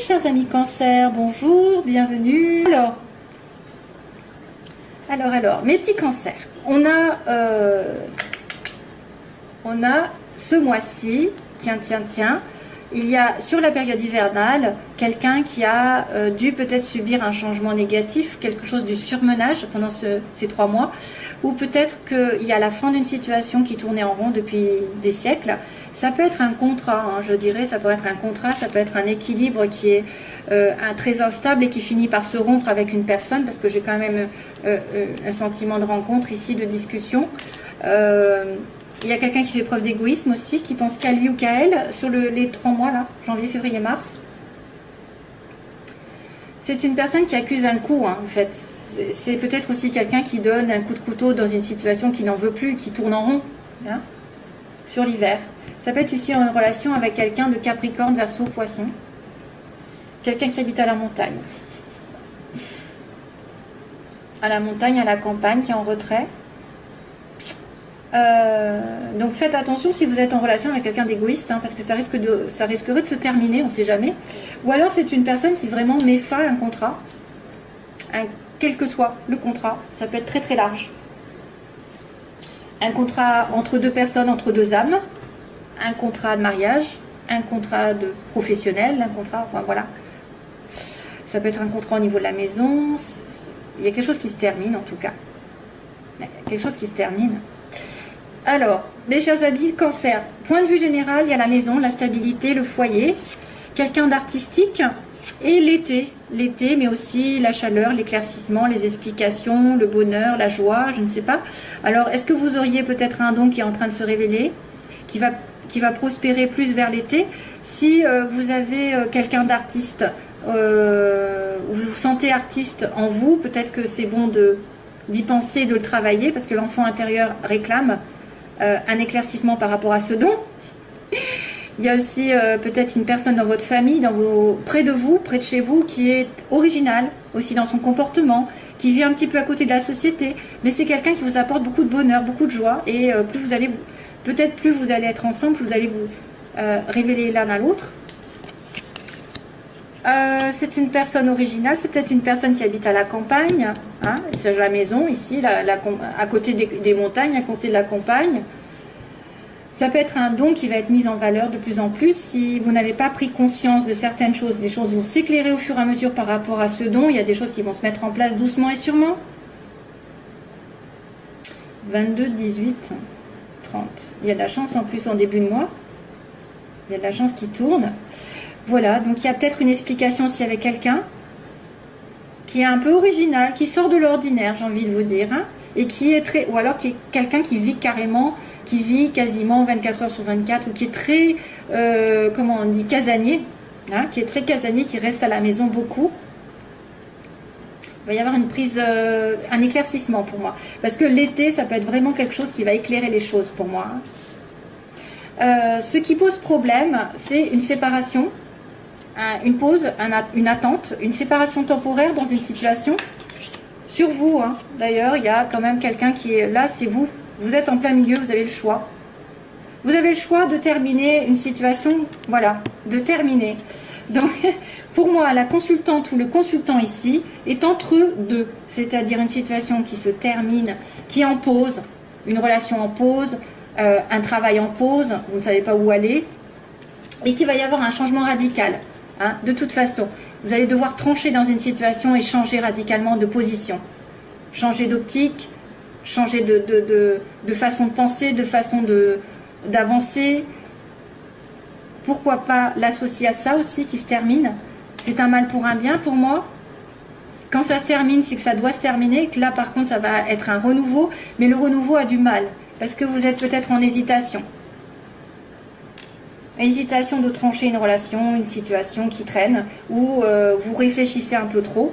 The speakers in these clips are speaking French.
chers amis Cancer, bonjour, bienvenue. Alors, mes petits cancers, on a ce mois-ci, tiens, il y a sur la période hivernale quelqu'un qui a dû peut-être subir un changement négatif, quelque chose du surmenage pendant ces 3 mois, ou peut-être qu'il y a la fin d'une situation qui tournait en rond depuis des siècles. Ça peut être un contrat, hein, je dirais, ça peut être un contrat, ça peut être un équilibre qui est très instable et qui finit par se rompre avec une personne, parce que j'ai quand même un sentiment de rencontre ici, de discussion. Il y a quelqu'un qui fait preuve d'égoïsme aussi, qui pense qu'à lui ou qu'à elle sur les 3 mois là, janvier, février, mars. C'est une personne qui accuse un coup, hein, en fait. C'est peut-être aussi quelqu'un qui donne un coup de couteau dans une situation qui n'en veut plus, qui tourne en rond, hein, sur l'hiver. Ça peut être aussi en relation avec quelqu'un de Capricorne, Verseau, Poisson. Quelqu'un qui habite à la montagne. À la montagne, à la campagne, qui est en retrait. Donc faites attention si vous êtes en relation avec quelqu'un d'égoïste, hein, parce que ça risquerait de se terminer, on ne sait jamais. Ou alors c'est une personne qui vraiment met fin à un contrat, quel que soit le contrat, ça peut être très très large. Un contrat entre 2 personnes, entre 2 âmes, un contrat de mariage, un contrat de professionnel, un contrat, enfin, voilà. Ça peut être un contrat au niveau de la maison, il y a quelque chose qui se termine en tout cas. Il y a quelque chose qui se termine. Alors, mes chers amis Cancer, point de vue général, il y a la maison, la stabilité, le foyer, quelqu'un d'artistique et l'été, mais aussi la chaleur, l'éclaircissement, les explications, le bonheur, la joie, je ne sais pas. Alors, est-ce que vous auriez peut-être un don qui est en train de se révéler, qui va prospérer plus vers l'été? Si vous avez quelqu'un d'artiste, vous vous sentez artiste en vous, peut-être que c'est bon d'y penser, de le travailler, parce que l'enfant intérieur réclame un éclaircissement par rapport à ce don. Il y a aussi peut-être une personne dans votre famille, près de vous, près de chez vous, qui est originale aussi dans son comportement, qui vit un petit peu à côté de la société, mais c'est quelqu'un qui vous apporte beaucoup de bonheur, beaucoup de joie, et plus vous allez être ensemble, plus vous allez vous révéler l'un à l'autre. C'est une personne originale, c'est peut-être une personne qui habite à la campagne, hein, c'est la maison ici, à côté des montagnes, à côté de la campagne. Ça peut être un don qui va être mis en valeur de plus en plus. Si vous n'avez pas pris conscience de certaines choses, les choses vont s'éclairer au fur et à mesure par rapport à ce don. Il y a des choses qui vont se mettre en place doucement et sûrement. 22, 18, 30. Il y a de la chance en plus en début de mois. Il y a de la chance qui tourne. Voilà, donc il y a peut-être une explication aussi avec quelqu'un qui est un peu original, qui sort de l'ordinaire, j'ai envie de vous dire, hein, et qui est ou alors qui est quelqu'un qui vit carrément, qui vit quasiment 24 heures sur 24, ou qui est très, comment on dit, casanier, hein, qui est très casanier, qui reste à la maison beaucoup. Il va y avoir une prise, un éclaircissement pour moi, parce que l'été, ça peut être vraiment quelque chose qui va éclairer les choses pour moi, hein. Ce qui pose problème, c'est une séparation, une pause, une attente, une séparation temporaire dans une situation. Sur vous, hein, d'ailleurs, il y a quand même quelqu'un qui est là, c'est vous. Vous êtes en plein milieu, vous avez le choix. Vous avez le choix de terminer une situation, voilà, de terminer. Donc, pour moi, la consultante ou le consultant ici est entre deux, c'est-à-dire une situation qui se termine, qui est en pause, une relation en pause, un travail en pause, vous ne savez pas où aller, et qu'il va y avoir un changement radical. Hein, de toute façon, vous allez devoir trancher dans une situation et changer radicalement de position. Changer d'optique, changer de façon de penser, de façon d'avancer. Pourquoi pas l'associer à ça aussi qui se termine? C'est un mal pour un bien pour moi. Quand ça se termine, c'est que ça doit se terminer. Que là, par contre, ça va être un renouveau. Mais le renouveau a du mal. Parce que vous êtes peut-être en hésitation. Hésitation de trancher une relation, une situation qui traîne, ou vous réfléchissez un peu trop.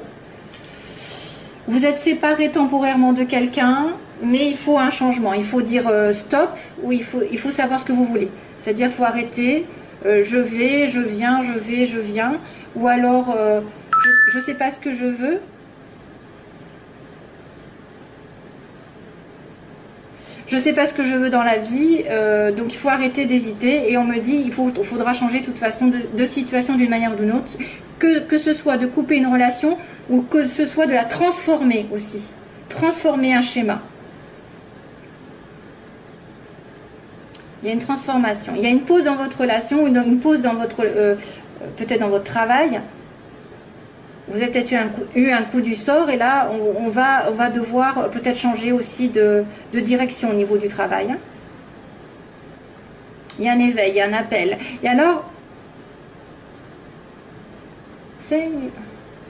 Vous êtes séparé temporairement de quelqu'un, mais il faut un changement. Il faut dire stop, ou il faut savoir ce que vous voulez. C'est-à-dire qu'il faut arrêter, je vais, je viens, je vais, je viens, ou alors je ne sais pas ce que je veux. je ne sais pas ce que je veux dans la vie, donc il faut arrêter d'hésiter. Et on me dit, il faudra changer de toute façon de situation d'une manière ou d'une autre, que ce soit de couper une relation ou que ce soit de la transformer aussi. Transformer un schéma. Il y a une transformation. Il y a une pause dans votre relation ou une pause dans votre, peut-être dans votre travail. Vous avez peut-être eu un coup du sort et là, on va devoir peut-être changer aussi de direction au niveau du travail. Il y a un éveil, il y a un appel. Et alors, say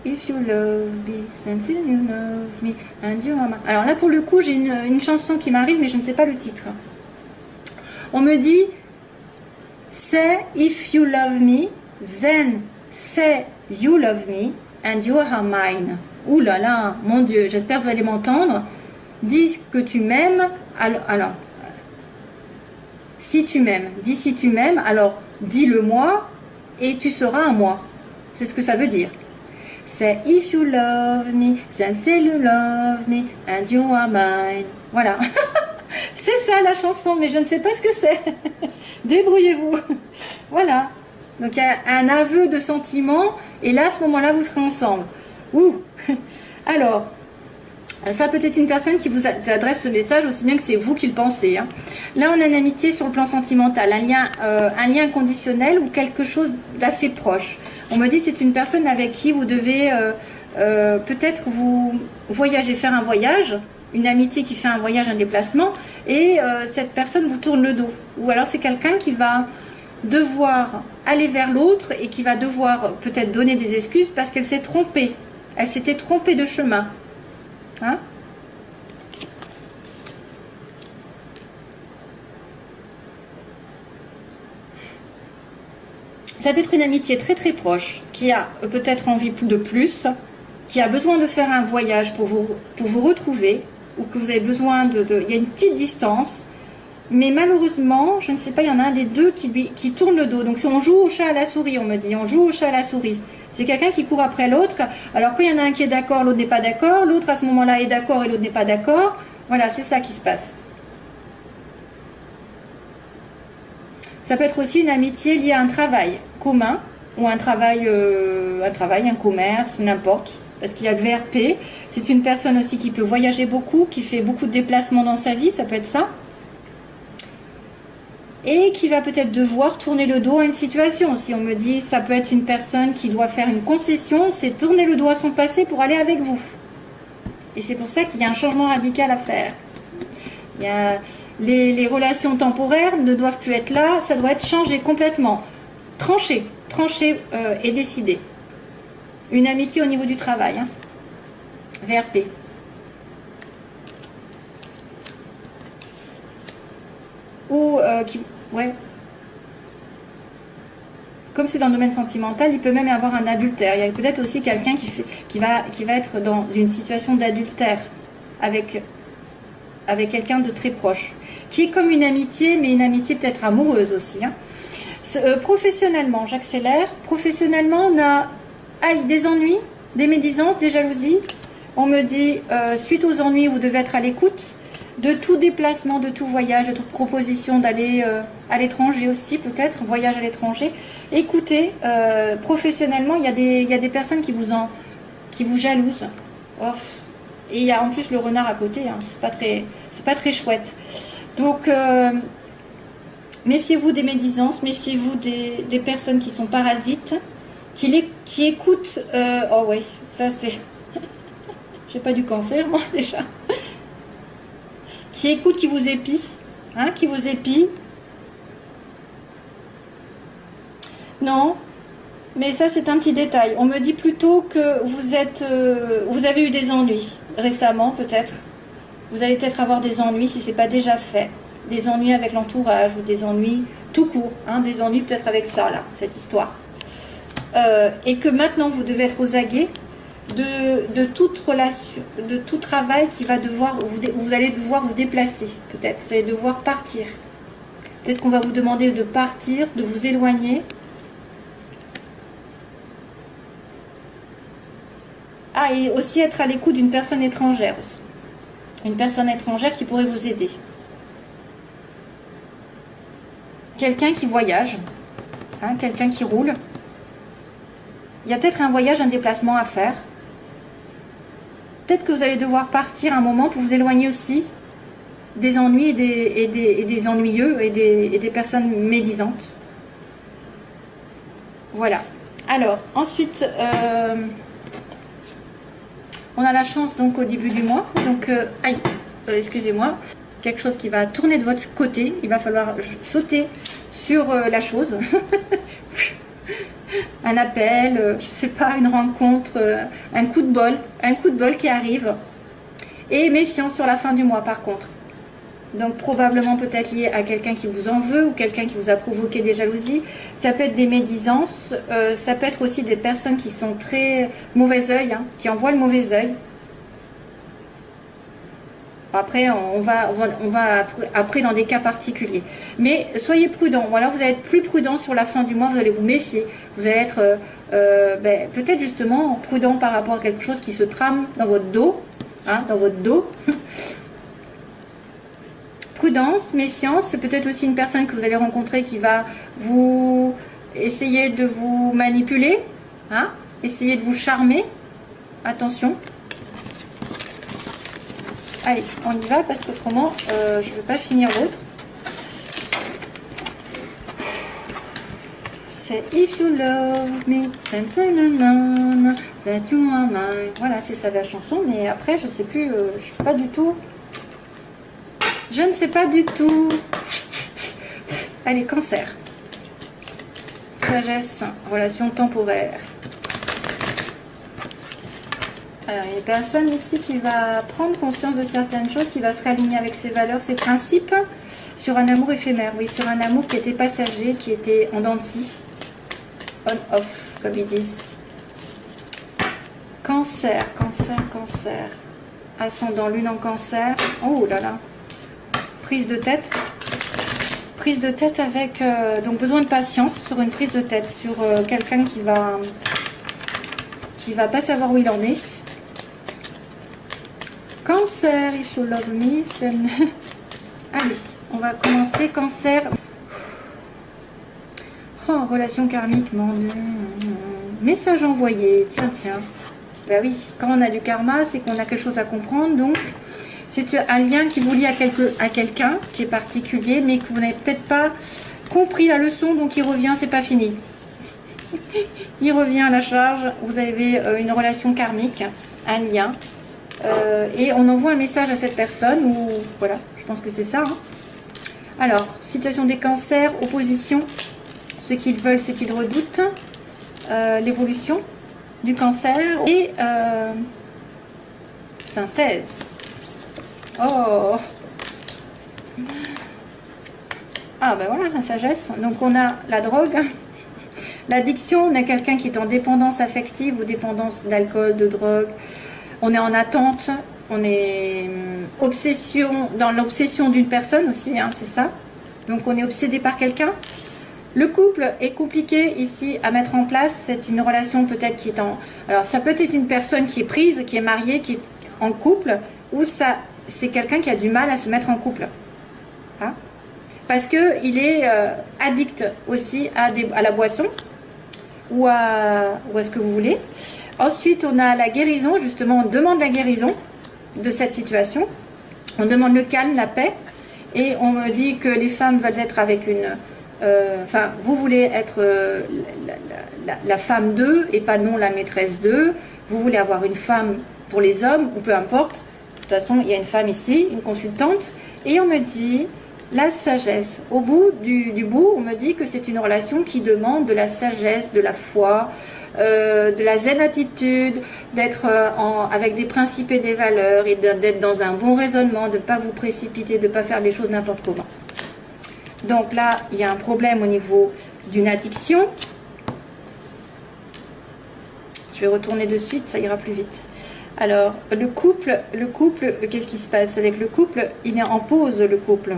if you love me, until you love me, and you are mine. Alors là, pour le coup, j'ai une chanson qui m'arrive, mais je ne sais pas le titre. On me dit, say if you love me, then say you love me, and you are mine. Ouh là là, mon Dieu, j'espère que vous allez m'entendre. Dis que tu m'aimes, alors, si tu m'aimes, dis si tu m'aimes, alors dis-le moi, et tu seras à moi. C'est ce que ça veut dire. Say if you love me, then say you love me, and you are mine. Voilà. C'est ça la chanson, mais je ne sais pas ce que c'est. Débrouillez-vous. Voilà. Donc il y a un aveu de sentiment, et là, à ce moment-là, vous serez ensemble. Ouh. Alors, ça peut être une personne qui vous adresse ce message, aussi bien que c'est vous qui le pensez. Hein. Là, on a une amitié sur le plan sentimental, un lien conditionnel ou quelque chose d'assez proche. On me dit c'est une personne avec qui vous devez peut-être vous voyager, faire un voyage, une amitié qui fait un voyage, un déplacement, et cette personne vous tourne le dos. Ou alors c'est quelqu'un qui va devoir aller vers l'autre et qui va devoir peut-être donner des excuses parce qu'elle s'est trompée. Elle s'était trompée de chemin. Hein? Ça peut être une amitié très très proche, qui a peut-être envie de plus, qui a besoin de faire un voyage pour vous retrouver, ou que vous avez besoin il y a une petite distance, mais malheureusement, je ne sais pas, il y en a un des deux qui tourne le dos. Donc on joue au chat à la souris, on me dit, on joue au chat à la souris. C'est quelqu'un qui court après l'autre. Alors quand il y en a un qui est d'accord, l'autre n'est pas d'accord, l'autre à ce moment-là est d'accord et l'autre n'est pas d'accord. Voilà, c'est ça qui se passe. Ça peut être aussi une amitié liée à un travail commun, ou un commerce, ou n'importe. Parce qu'il y a le VRP. C'est une personne aussi qui peut voyager beaucoup, qui fait beaucoup de déplacements dans sa vie, ça peut être ça. Et qui va peut-être devoir tourner le dos à une situation. Si on me dit, ça peut être une personne qui doit faire une concession, c'est tourner le dos à son passé pour aller avec vous. Et c'est pour ça qu'il y a un changement radical à faire. Il y a les relations temporaires ne doivent plus être là, ça doit être changé complètement. Tranché et décidé. Une amitié au niveau du travail. Hein. VRP. Ou ouais. Comme c'est dans le domaine sentimental, il peut même y avoir un adultère. Il y a peut-être aussi quelqu'un qui va être dans une situation d'adultère avec quelqu'un de très proche, qui est comme une amitié, mais une amitié peut-être amoureuse aussi. Hein. Professionnellement, j'accélère. Professionnellement, on a des ennuis, des médisances, des jalousies. On me dit, suite aux ennuis, vous devez être à l'écoute de tout déplacement, de tout voyage, de toute proposition d'aller à l'étranger aussi, peut-être, voyage à l'étranger. Écoutez, professionnellement, il y a des personnes qui vous jalousent. Oh. Et il y a en plus le renard à côté, hein. C'est pas très chouette. Donc, méfiez-vous des médisances, méfiez-vous des personnes qui sont parasites, qui écoutent. Oh ouais, ça c'est. J'ai pas du cancer, moi, déjà. Qui écoute, qui vous épie, hein, qui vous épie. Non, mais ça c'est un petit détail. On me dit plutôt que vous avez eu des ennuis récemment, peut-être. Vous allez peut-être avoir des ennuis si c'est pas déjà fait. Des ennuis avec l'entourage ou des ennuis tout court, hein, des ennuis peut-être avec ça là, cette histoire. Et que maintenant vous devez être aux aguets de toute relation, de tout travail qui va vous allez devoir vous déplacer, peut-être, vous allez devoir partir. Peut-être qu'on va vous demander de partir, de vous éloigner. Ah, et aussi être à l'écoute d'une personne étrangère aussi. Une personne étrangère qui pourrait vous aider. quelqu'un qui voyage, hein, quelqu'un qui roule. Il y a peut-être un voyage, un déplacement à faire. Peut-être que vous allez devoir partir un moment pour vous éloigner aussi des ennuis et des ennuyeux et des personnes médisantes. Voilà. Alors, ensuite, on a la chance donc au début du mois. Donc, aïe, excusez-moi. Quelque chose qui va tourner de votre côté. Il va falloir sauter sur la chose. Un appel, je sais pas, une rencontre, un coup de bol qui arrive. Et méfiance sur la fin du mois par contre. Donc probablement peut-être lié à quelqu'un qui vous en veut ou quelqu'un qui vous a provoqué des jalousies. Ça peut être des médisances, ça peut être aussi des personnes qui sont très mauvais œil, hein, qui envoient le mauvais œil. Après, on va après dans des cas particuliers. Mais soyez prudents. Voilà, vous allez être plus prudent sur la fin du mois. Vous allez vous méfier. Vous allez être peut-être justement prudent par rapport à quelque chose qui se trame dans votre dos. Hein, dans votre dos. Prudence, méfiance. C'est peut-être aussi une personne que vous allez rencontrer qui va vous essayer de vous manipuler. Hein, essayer de vous charmer. Attention. Allez, on y va parce qu'autrement, je ne veux pas finir l'autre. C'est If you love me, then that you are mine. Voilà, c'est ça la chanson, mais après, je ne sais plus, je sais pas du tout. Je ne sais pas du tout. Allez, Cancer. Sagesse, relation temporaire. Alors, il y a une personne ici qui va prendre conscience de certaines choses, qui va se réaligner avec ses valeurs, ses principes, sur un amour éphémère. Oui, sur un amour qui était passager, qui était en dents de scie, on-off, comme ils disent. Cancer, cancer, cancer. Ascendant lune en cancer. Oh là là. Prise de tête. Prise de tête avec... donc, besoin de patience sur une prise de tête, sur quelqu'un qui va pas savoir où il en est. Cancer, if you love me. Allez, on va commencer. Cancer. Oh, relation karmique, mon Dieu. Message envoyé. Tiens, tiens. Ben oui, quand on a du karma, c'est qu'on a quelque chose à comprendre. Donc, c'est un lien qui vous lie à quelqu'un qui est particulier, mais que vous n'avez peut-être pas compris la leçon, donc il revient, c'est pas fini. Il revient à la charge. Vous avez une relation karmique, un lien. Et on envoie un message à cette personne, ou voilà, je pense que c'est ça. Hein. Alors, situation des cancers, opposition, ce qu'ils veulent, ce qu'ils redoutent, l'évolution du cancer et synthèse. Oh! Ah ben voilà, la sagesse. Donc on a la drogue, l'addiction, on a quelqu'un qui est en dépendance affective ou dépendance d'alcool, de drogue. On est en attente, on est dans l'obsession d'une personne aussi, hein, c'est ça. Donc on est obsédé par quelqu'un. Le couple est compliqué ici à mettre en place. C'est une relation peut-être qui est en... Alors ça peut être une personne qui est prise, qui est mariée, qui est en couple, ou ça, c'est quelqu'un qui a du mal à se mettre en couple. Hein, parce qu'il est addict aussi à la boisson, ou à ce que vous voulez. Ensuite, on a la guérison, justement, on demande la guérison de cette situation. On demande le calme, la paix. Et on me dit que les femmes veulent être avec une... Enfin, vous voulez être la femme d'eux et pas non la maîtresse d'eux. Vous voulez avoir une femme pour les hommes, ou peu importe. De toute façon, il y a une femme ici, une consultante. Et on me dit... la sagesse. Au bout du bout, on me dit que c'est une relation qui demande de la sagesse, de la foi, de la zen attitude, d'être avec des principes et des valeurs et d'être dans un bon raisonnement, de ne pas vous précipiter, de ne pas faire les choses n'importe comment. Donc là, il y a un problème au niveau d'une addiction. Je vais retourner de suite, ça ira plus vite. Alors, le couple, qu'est-ce qui se passe avec le couple? Il est en pause, le couple.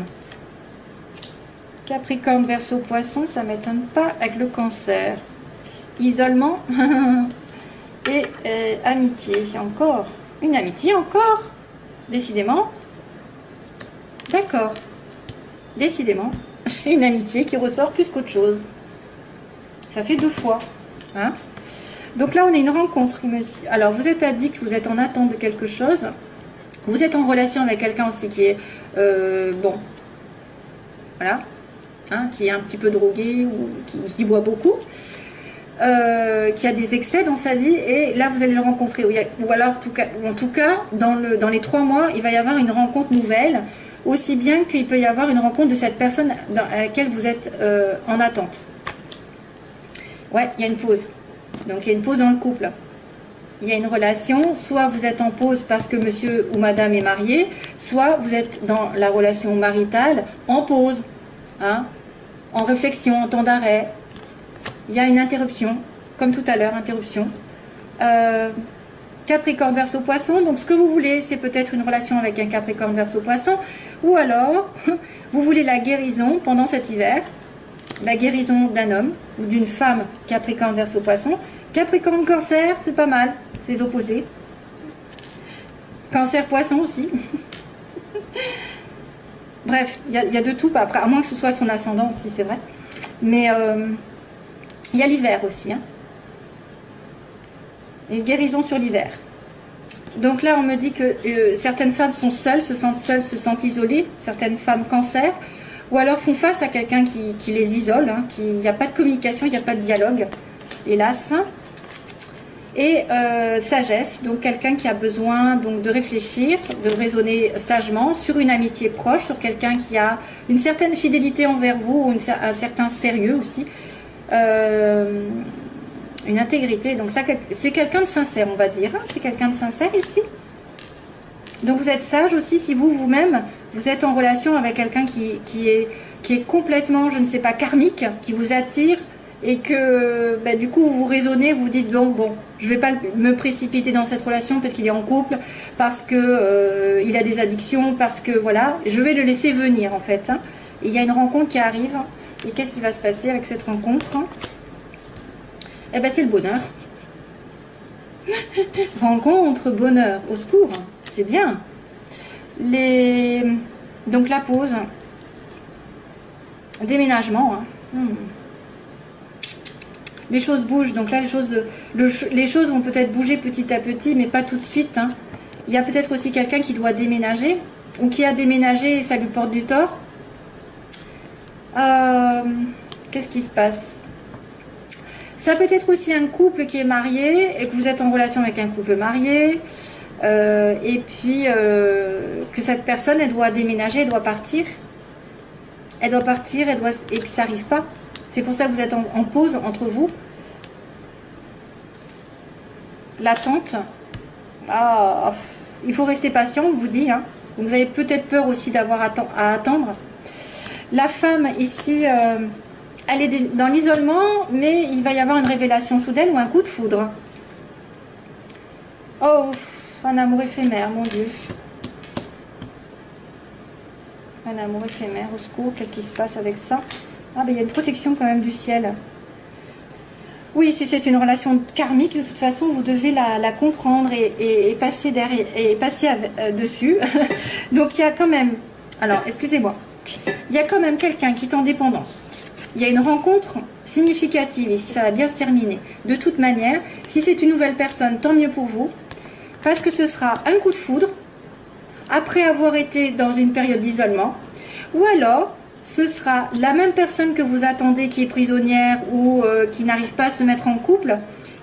Capricorne, Verseau, Poisson, ça ne m'étonne pas avec le cancer. Isolement et amitié. Encore une amitié, encore. Décidément. D'accord. Décidément. J'ai une amitié qui ressort plus qu'autre chose. Ça fait 2 fois. Hein. Donc là, on a une rencontre. Alors, vous êtes addict, vous êtes en attente de quelque chose. Vous êtes en relation avec quelqu'un aussi qui est, bon, voilà, hein, qui est un petit peu drogué ou qui boit beaucoup. Qui a des excès dans sa vie, et là vous allez le rencontrer, ou alors en tout cas dans les 3 mois il va y avoir une rencontre nouvelle, aussi bien qu'il peut y avoir une rencontre de cette personne à laquelle vous êtes en attente. Ouais, il y a une pause, donc il y a une pause dans le couple, il y a une relation, soit vous êtes en pause parce que monsieur ou madame est marié, soit vous êtes dans la relation maritale en pause, hein, en réflexion, en temps d'arrêt. Il y a une interruption, comme tout à l'heure, interruption. Capricorne Verseau Poisson, donc ce que vous voulez, c'est peut-être une relation avec un Capricorne Verseau Poisson, ou alors, vous voulez la guérison pendant cet hiver, la guérison d'un homme ou d'une femme Capricorne Verseau Poisson. Capricorne Cancer, c'est pas mal, c'est les opposés. Cancer Poisson aussi. Bref, il y a de tout, après, à moins que ce soit son ascendant aussi, c'est vrai. Mais... il y a l'hiver aussi, hein. Une guérison sur l'hiver. Donc là, on me dit que certaines femmes sont seules, se sentent isolées, certaines femmes cancer, ou alors font face à quelqu'un qui les isole, hein, il n'y a pas de communication, il n'y a pas de dialogue, hélas. Et sagesse, donc quelqu'un qui a besoin donc, de réfléchir, de raisonner sagement sur une amitié proche, sur quelqu'un qui a une certaine fidélité envers vous, ou un certain sérieux aussi. Une intégrité, donc ça c'est quelqu'un de sincère, on va dire, hein, c'est quelqu'un de sincère ici. Donc vous êtes sage aussi si vous-même vous êtes en relation avec quelqu'un qui est complètement, je ne sais pas, karmique, qui vous attire, et que bah, du coup vous raisonnez, vous dites bon je vais pas me précipiter dans cette relation parce qu'il est en couple, parce que il a des addictions, parce que voilà, je vais le laisser venir en fait, hein. Et il y a une rencontre qui arrive. Et qu'est-ce qui va se passer avec cette rencontre? Eh bien, c'est le bonheur. Rencontre, bonheur, au secours. C'est bien. Donc, la pause. Déménagement. Hein. Les choses bougent. Donc là, les choses vont peut-être bouger petit à petit, mais pas tout de suite. Hein. Il y a peut-être aussi quelqu'un qui doit déménager, ou qui a déménagé et ça lui porte du tort. Qu'est-ce qui se passe? Ça peut être aussi un couple qui est marié et que vous êtes en relation avec un couple marié, et puis que cette personne elle doit déménager, elle doit partir, et puis ça n'arrive pas. C'est pour ça que vous êtes en pause entre vous. L'attente. Il faut rester patient, on vous dit, hein. Vous avez peut-être peur aussi d'avoir à attendre. La femme ici, elle est dans l'isolement, mais il va y avoir une révélation soudaine ou un coup de foudre. Oh, un amour éphémère, mon Dieu. Un amour éphémère, au secours, qu'est-ce qui se passe avec ça? Ah, ben il y a une protection quand même du ciel. Oui, si c'est une relation karmique, de toute façon, vous devez la comprendre et passer derrière, et passer dessus. Donc, il y a quand même... Alors, excusez-moi. Il y a quand même quelqu'un qui est en dépendance. Il y a une rencontre significative et ça va bien se terminer. De toute manière, si c'est une nouvelle personne, tant mieux pour vous. Parce que ce sera un coup de foudre après avoir été dans une période d'isolement. Ou alors, ce sera la même personne que vous attendez qui est prisonnière ou qui n'arrive pas à se mettre en couple,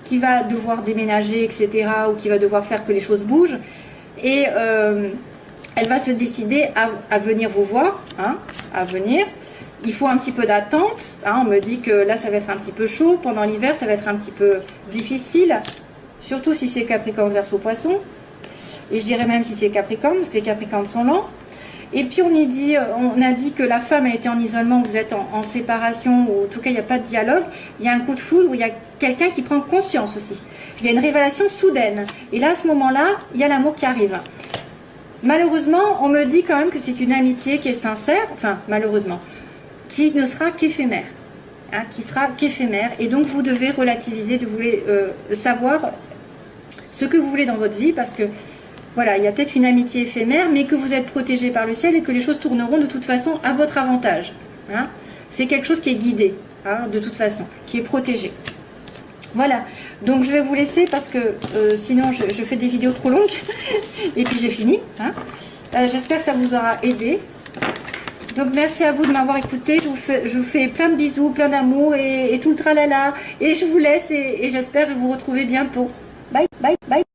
qui va devoir déménager, etc. ou qui va devoir faire que les choses bougent. Et... elle va se décider à venir vous voir, hein, à venir. Il faut un petit peu d'attente. Hein, on me dit que là, ça va être un petit peu chaud. Pendant l'hiver, ça va être un petit peu difficile. Surtout si c'est Capricorne Verseau Poisson. Et je dirais même si c'est Capricorne, parce que les Capricornes sont lents. Et puis on a dit que la femme a été en isolement, vous êtes en séparation, ou en tout cas il n'y a pas de dialogue. Il y a un coup de foudre, où il y a quelqu'un qui prend conscience aussi. Il y a une révélation soudaine. Et là, à ce moment-là, il y a l'amour qui arrive. Malheureusement, on me dit quand même que c'est une amitié qui est sincère, enfin malheureusement, qui ne sera qu'éphémère, hein, qui sera qu'éphémère, et donc vous devez relativiser, de vouloir savoir ce que vous voulez dans votre vie, parce que voilà, il y a peut-être une amitié éphémère, mais que vous êtes protégé par le ciel et que les choses tourneront de toute façon à votre avantage. Hein. C'est quelque chose qui est guidé, hein, de toute façon, qui est protégé. Voilà, donc je vais vous laisser parce que sinon je fais des vidéos trop longues et puis j'ai fini. Hein. J'espère que ça vous aura aidé. Donc merci à vous de m'avoir écouté. Je vous fais plein de bisous, plein d'amour et tout le tralala. Et je vous laisse et j'espère vous retrouver bientôt. Bye, bye, bye.